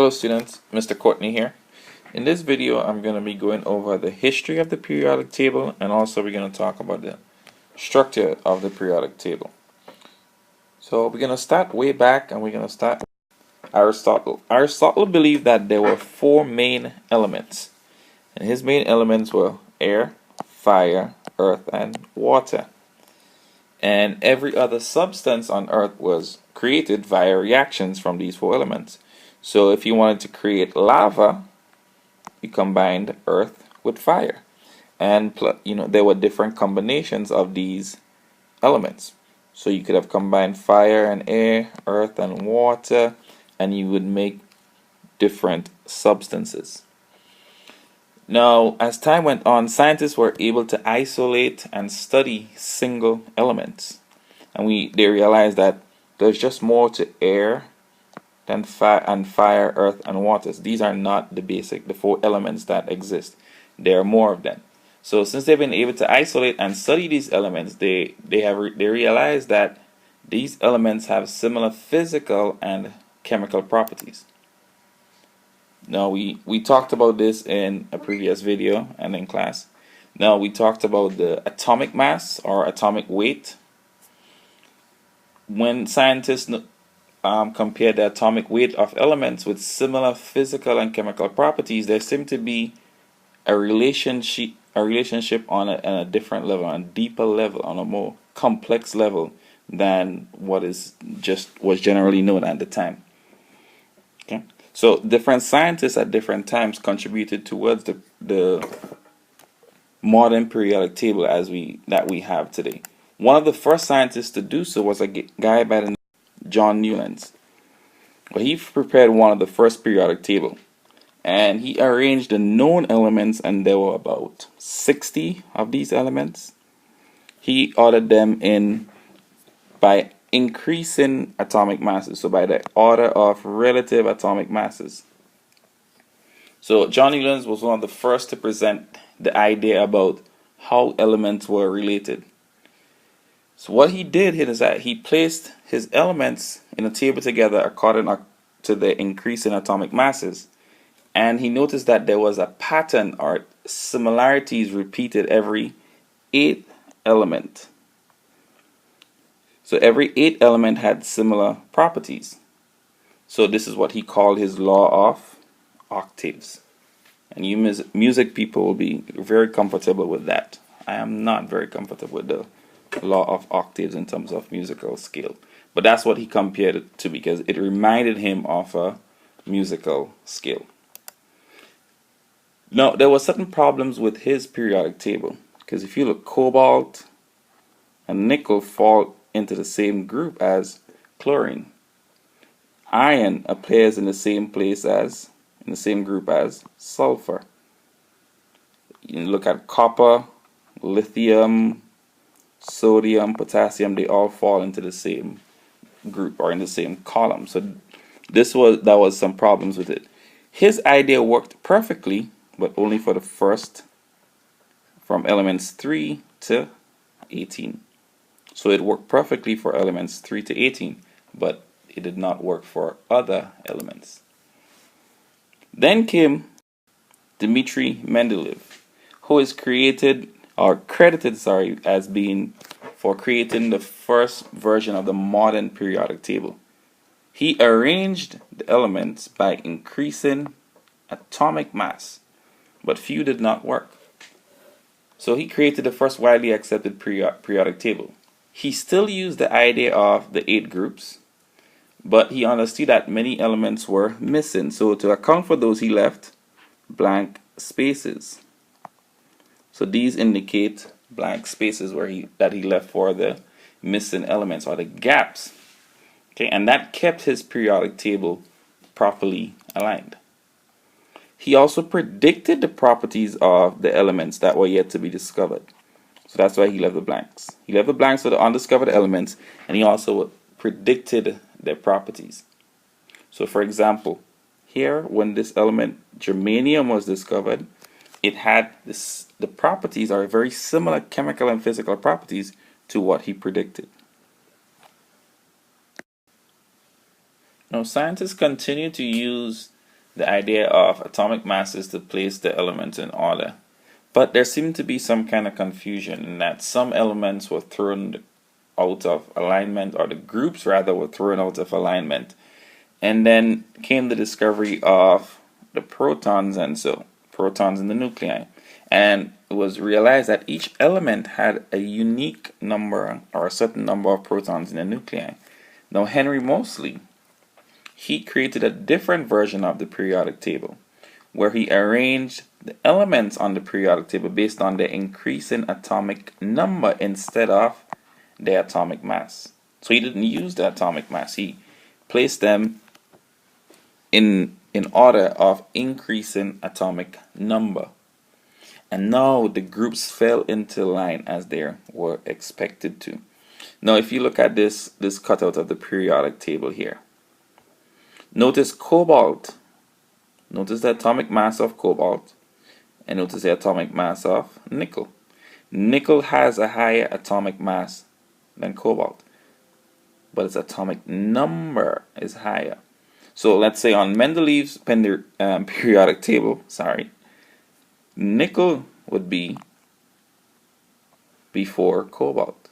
Hello students, Mr. Courtney here. In this video I'm going to be going over the history of the periodic table, and also we're going to talk about the structure of the periodic table. So we're going to start way back, and we're going to start with Aristotle. Aristotle believed that there were four main elements, and his main elements were air, fire, earth, and water. And every other substance on earth was created via reactions from these four elements. So if you wanted to create lava, you combined earth with fire, and there were different combinations of these elements. So you could have combined fire and air, earth and water, and you would make different substances. Now, as time went on, scientists were able to isolate and study single elements, and they realized that there's just more to air than fire, earth, and water. These are not the four elements that exist. There are more of them. So since they've been able to isolate and study these elements, they realize that these elements have similar physical and chemical properties. Now we talked about this in a previous video and in class. Now we talked about the atomic mass or atomic weight. When scientists compare the atomic weight of elements with similar physical and chemical properties, there seems to be a relationship on a different level, on a deeper level, on a more complex level than what was generally known at the time. Okay, so different scientists at different times contributed towards the modern periodic table that we have today. One of the first scientists to do so was a guy by the name of John Newlands. Well, he prepared one of the first periodic table, and he arranged the known elements, and there were about 60 of these elements. He ordered them in by increasing atomic masses, so by the order of relative atomic masses. So John Newlands was one of the first to present the idea about how elements were related. So what he did is that he placed his elements in a table together according to the increase in atomic masses, and he noticed that there was a pattern or similarities repeated every 8th element. So every 8th element had similar properties. So this is what he called his law of octaves. And you music people will be very comfortable with that. I am not very comfortable with the law of octaves in terms of musical scale. But that's what he compared it to, because it reminded him of a musical scale. Now, there were certain problems with his periodic table, because if you look, cobalt and nickel fall into the same group as chlorine. Iron appears in the same group as sulfur. You look at copper, lithium, sodium, potassium, they all fall into the same group or in the same column. So that was some problems with it. His idea worked perfectly, but only for the first, from elements 3 to 18. So it worked perfectly for elements 3 to 18, but it did not work for other elements. Then came Dmitri Mendeleev, who is credited as being for creating the first version of the modern periodic table. He arranged the elements by increasing atomic mass, but few did not work. So he created the first widely accepted periodic table. He still used the idea of the 8 groups, but he understood that many elements were missing. So to account for those, he left blank spaces. So these indicate blank spaces that he left for the missing elements, or the gaps. Okay, and that kept his periodic table properly aligned. He also predicted the properties of the elements that were yet to be discovered. So that's why he left the blanks. He left the blanks for the undiscovered elements, and he also predicted their properties. So for example, here, when this element germanium was discovered, it had the properties are very similar chemical and physical properties to what he predicted. Now, scientists continue to use the idea of atomic mass is to place the elements in order. But there seemed to be some kind of confusion in that some elements were thrown out of alignment, or the groups rather were thrown out of alignment. And then came the discovery of the protons, and so protons in the nuclei. And it was realized that each element had a unique number or a certain number of protons in the nuclei. Now Henry Moseley, he created a different version of the periodic table, where he arranged the elements on the periodic table based on their increasing atomic number instead of their atomic mass. So he didn't use the atomic mass. He placed them in order of increasing atomic number. And now the groups fell into line as they were expected to. Now if you look at this cutout of the periodic table here, notice cobalt. Notice the atomic mass of cobalt, and notice the atomic mass of nickel. Nickel has a higher atomic mass than cobalt, but its atomic number is higher. So let's say on Mendeleev's periodic table, nickel would be before cobalt.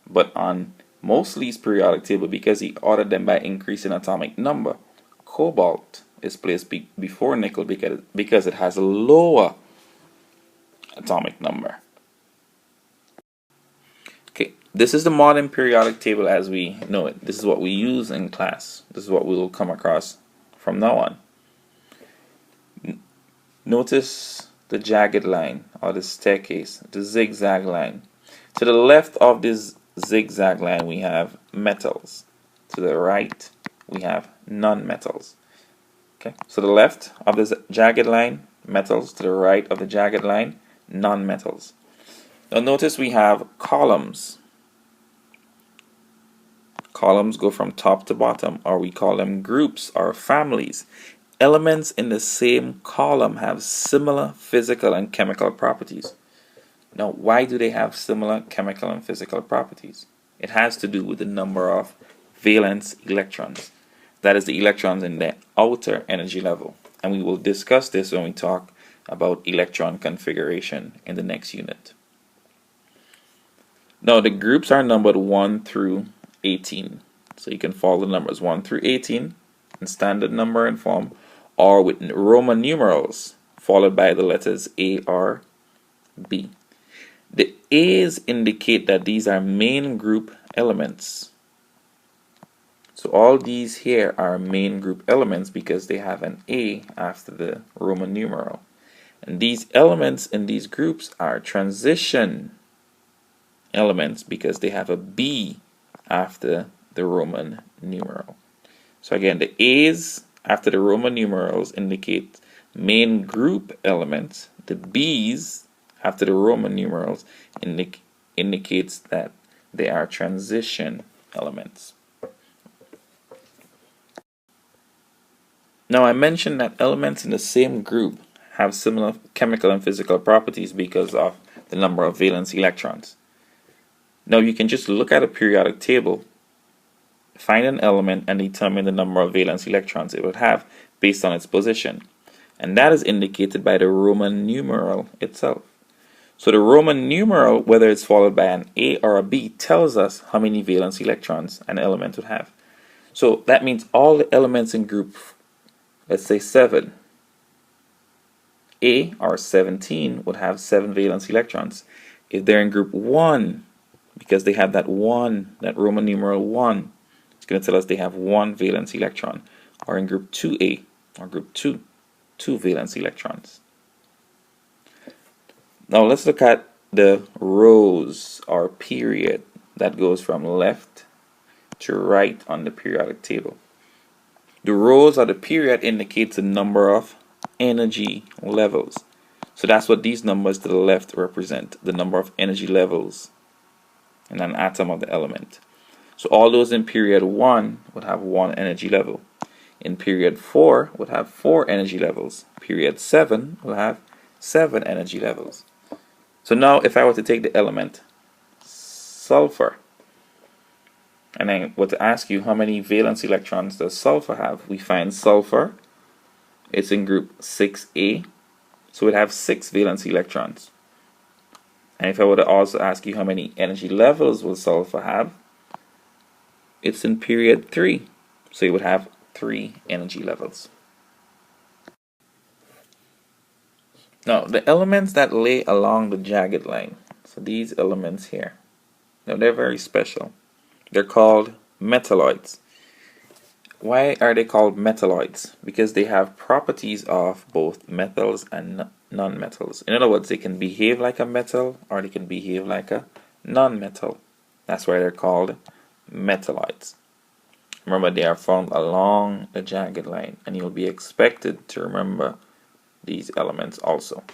But on Moseley's periodic table, because he ordered them by increasing atomic number, cobalt is placed before nickel because it has a lower atomic number. Okay, this is the modern periodic table as we know it. This is what we use in class. This is what we will come across from now on. Notice the jagged line, or the staircase, the zigzag line. To the left of this zigzag line we have metals. To the right we have nonmetals. Okay, so the left of the jagged line, metals. To the right of the jagged line, nonmetals. Now notice we have columns. Columns go from top to bottom, or we call them groups or families. Elements in the same column have similar physical and chemical properties. Now, why do they have similar chemical and physical properties? It has to do with the number of valence electrons. That is the electrons in the outer energy level. And we will discuss this when we talk about electron configuration in the next unit. Now, the groups are numbered 1 through 18. So you can follow the numbers 1 through 18 in standard number and form, or with Roman numerals followed by the letters A or B. The A's indicate that these are main group elements. So all these here are main group elements because they have an A after the Roman numeral. And these elements in these groups are transition elements because they have a B after the Roman numeral. So again, the A's after the Roman numerals indicate main group elements. The B's after the Roman numerals indicates that they are transition elements. Now I mentioned that elements in the same group have similar chemical and physical properties because of the number of valence electrons. Now you can just look at a periodic table, find an element, and determine the number of valence electrons it would have based on its position. And that is indicated by the Roman numeral itself. So the Roman numeral, whether it's followed by an A or a B, tells us how many valence electrons an element would have. So that means all the elements in group, let's say 7, A or 17 would have 7 valence electrons. If they're in group 1, because they have that 1, that Roman numeral 1, it's going to tell us they have 1 valence electron. Or in group 2A or group 2, 2 valence electrons. Now let's look at the rows or period that goes from left to right on the periodic table. The rows or the period indicates the number of energy levels. So that's what these numbers to the left represent, the number of energy levels in an atom of the element. So all those in period 1 would have 1 energy level. In period 4 would have 4 energy levels. Period 7 will have 7 energy levels. So now if I were to take the element sulfur, and I were to ask you how many valence electrons does sulfur have, we find sulfur, it's in group 6A, so it have 6 valence electrons. And if I were to also ask you how many energy levels will sulfur have, it's in period 3, so it would have 3 energy levels. Now, the elements that lay along the jagged line, so these elements here, now they're very special. They're called metalloids. Why are they called metalloids? Because they have properties of both metals and non-metals. In other words, they can behave like a metal or they can behave like a non-metal. That's why they're called metalloids. Remember, they are found along the jagged line, and you'll be expected to remember these elements also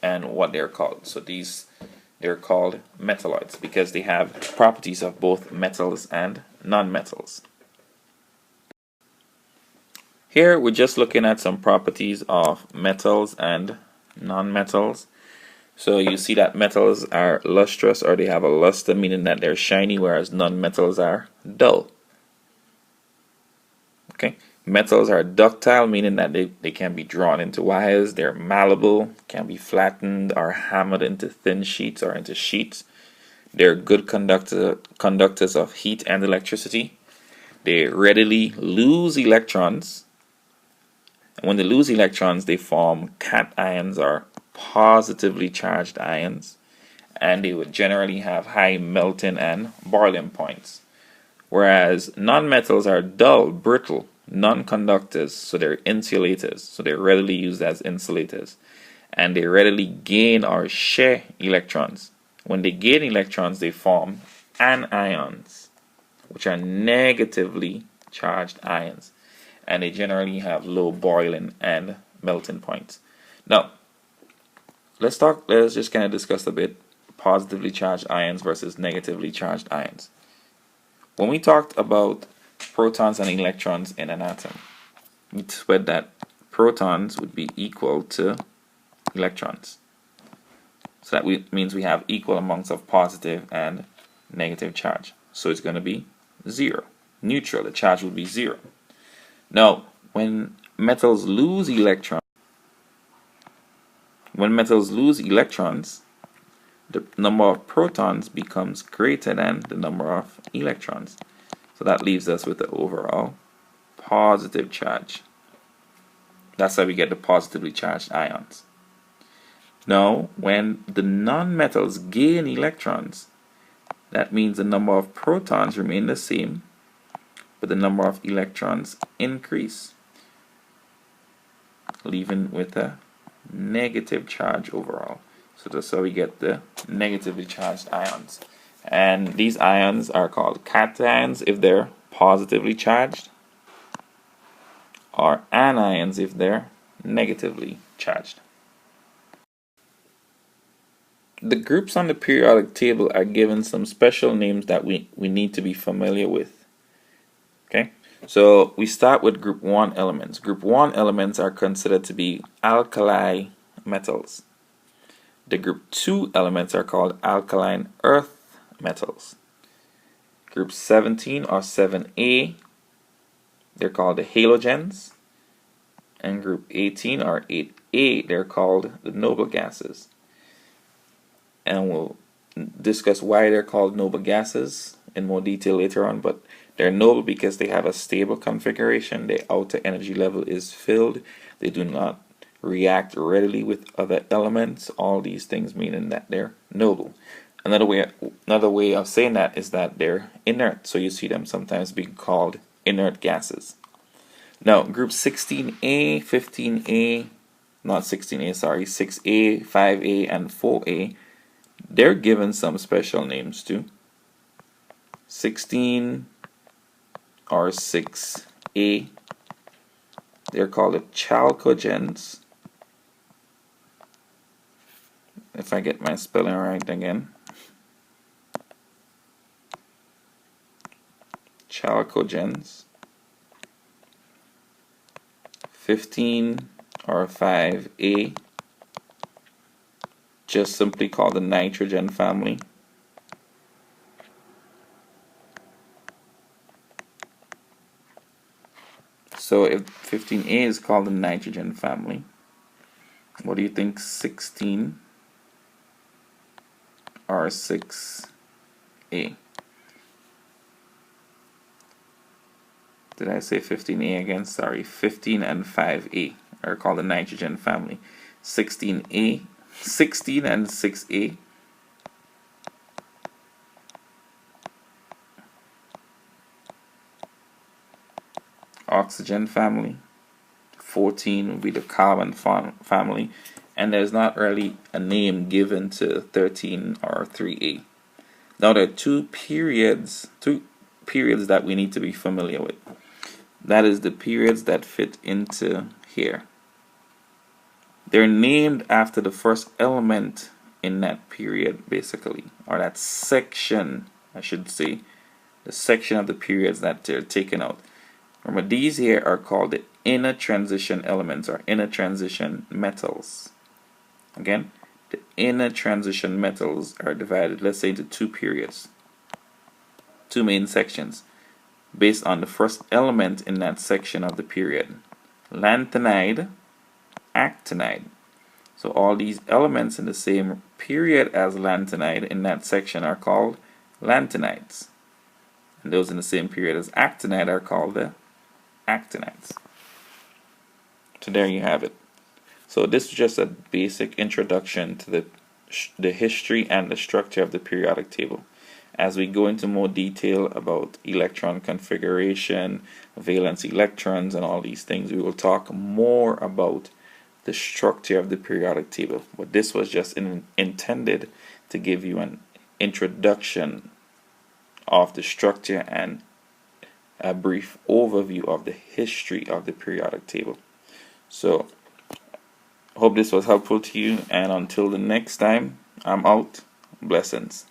and what they're called. So they're called metalloids because they have properties of both metals and non-metals. Here we're just looking at some properties of metals and non-metals. So you see that metals are lustrous, or they have a luster, meaning that they're shiny, whereas non-metals are dull. Okay, metals are ductile, meaning that they can be drawn into wires. They're malleable, can be flattened or hammered into thin sheets or into sheets. They're good conductors of heat and electricity. They readily lose electrons. And when they lose electrons, they form cations or positively charged ions. And they would generally have high melting and boiling points. Whereas nonmetals are dull, brittle, non-conductors, so they're insulators. So they're readily used as insulators. And they readily gain or share electrons. When they gain electrons, they form anions, which are negatively charged ions. And they generally have low boiling and melting points. Now, let's just kind of discuss a bit positively charged ions versus negatively charged ions. When we talked about protons and electrons in an atom, we said that protons would be equal to electrons. So that means we have equal amounts of positive and negative charge. So it's going to be 0. Neutral, the charge will be 0. Now, when metals lose electrons, the number of protons becomes greater than the number of electrons. So that leaves us with the overall positive charge. That's how we get the positively charged ions. Now, when the nonmetals gain electrons, that means the number of protons remain the same, but the number of electrons increase, leaving with a negative charge overall. So that's how we get the negatively charged ions. And these ions are called cations if they're positively charged, or anions if they're negatively charged. The groups on the periodic table are given some special names that we need to be familiar with. Okay, so we start with group 1 elements. Group 1 elements are considered to be alkali metals. The group 2 elements are called alkaline earth metals. Group 17 or 7A, they're called the halogens. And group 18 or 8A, they're called the noble gases. And we'll discuss why they're called noble gases in more detail later on, but they're noble because they have a stable configuration. Their outer energy level is filled. They do not react readily with other elements. All these things meaning that they're noble. Another way of saying that is that they're inert. So you see them sometimes being called inert gases. Now, group 16A, 15A, not 16A, sorry, 6A, 5A, and 4A, they're given some special names too. 16 or 6A, they're called the chalcogens. If I get my spelling right again. Chalcogens. 15 or 5A, just simply called the nitrogen family. So if 15A is called the nitrogen family, what do you think 16 or 6A? Did I say 15A again? Sorry, 15 and 5A are called the nitrogen family. 16 and 6A. Oxygen family. 14 would be the carbon family, and there's not really a name given to 13 or 3A. Now there are two periods that we need to be familiar with. That is the periods that fit into here. They're named after the first element in that period, basically, or that section, I should say, the section of the periods that they're taken out. Remember, these here are called the inner transition elements or inner transition metals. Again, the inner transition metals are divided, let's say, into two periods, two main sections, based on the first element in that section of the period. Lanthanide, actinide. So all these elements in the same period as lanthanide in that section are called lanthanides. And those in the same period as actinide are called the actinides. So there you have it. So this is just a basic introduction to the history and the structure of the periodic table. As we go into more detail about electron configuration, valence electrons, and all these things, we will talk more about the structure of the periodic table. But this was just intended to give you an introduction of the structure and a brief overview of the history of the periodic table. So, hope this was helpful to you, and until the next time, I'm out. Blessings.